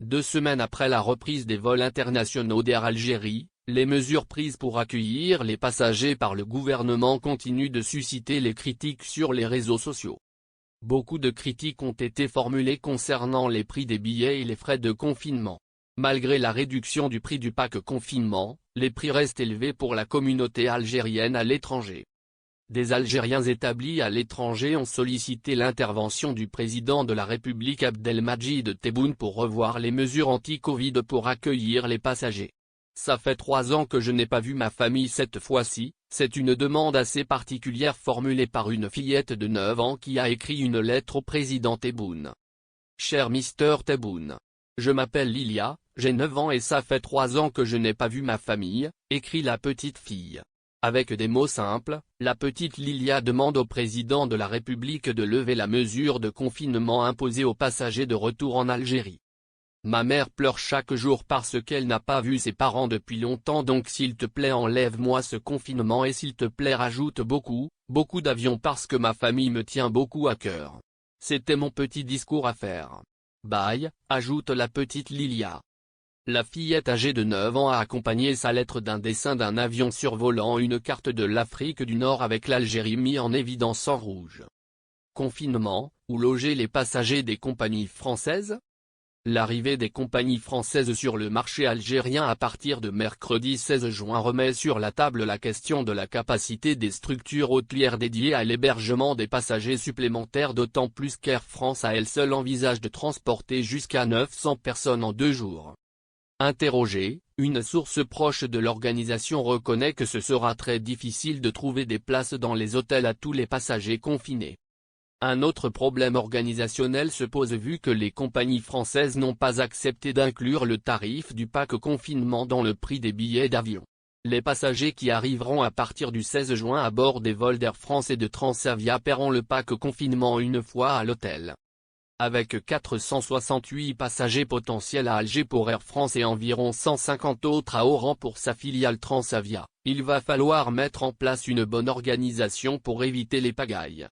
2 semaines après la reprise des vols internationaux d'Air Algérie, les mesures prises pour accueillir les passagers par le gouvernement continuent de susciter les critiques sur les réseaux sociaux. Beaucoup de critiques ont été formulées concernant les prix des billets et les frais de confinement. Malgré la réduction du prix du pack confinement, les prix restent élevés pour la communauté algérienne à l'étranger. Des Algériens établis à l'étranger ont sollicité l'intervention du président de la République Abdelmadjid Tebboune pour revoir les mesures anti-Covid pour accueillir les passagers. Ça fait 3 ans que je n'ai pas vu ma famille cette fois-ci, c'est une demande assez particulière formulée par une fillette de 9 ans qui a écrit une lettre au président Tebboune. Cher Mr Tebboune. Je m'appelle Lilia, j'ai 9 ans et ça fait 3 ans que je n'ai pas vu ma famille, écrit la petite fille. Avec des mots simples, la petite Lilia demande au président de la République de lever la mesure de confinement imposée aux passagers de retour en Algérie. Ma mère pleure chaque jour parce qu'elle n'a pas vu ses parents depuis longtemps, donc s'il te plaît enlève-moi ce confinement et s'il te plaît rajoute beaucoup d'avions parce que ma famille me tient beaucoup à cœur. C'était mon petit discours à faire. Bye, ajoute la petite Lilia. La fillette âgée de 9 ans a accompagné sa lettre d'un dessin d'un avion survolant une carte de l'Afrique du Nord avec l'Algérie mis en évidence en rouge. Confinement, où loger les passagers des compagnies françaises ? L'arrivée des compagnies françaises sur le marché algérien à partir de mercredi 16 juin remet sur la table la question de la capacité des structures hôtelières dédiées à l'hébergement des passagers supplémentaires, d'autant plus qu'Air France à elle seule envisage de transporter jusqu'à 900 personnes en 2 jours. Interrogée, une source proche de l'organisation reconnaît que ce sera très difficile de trouver des places dans les hôtels à tous les passagers confinés. Un autre problème organisationnel se pose vu que les compagnies françaises n'ont pas accepté d'inclure le tarif du pack confinement dans le prix des billets d'avion. Les passagers qui arriveront à partir du 16 juin à bord des vols d'Air France et de Transavia paieront le pack confinement une fois à l'hôtel. Avec 468 passagers potentiels à Alger pour Air France et environ 150 autres à Oran pour sa filiale Transavia, il va falloir mettre en place une bonne organisation pour éviter les pagailles.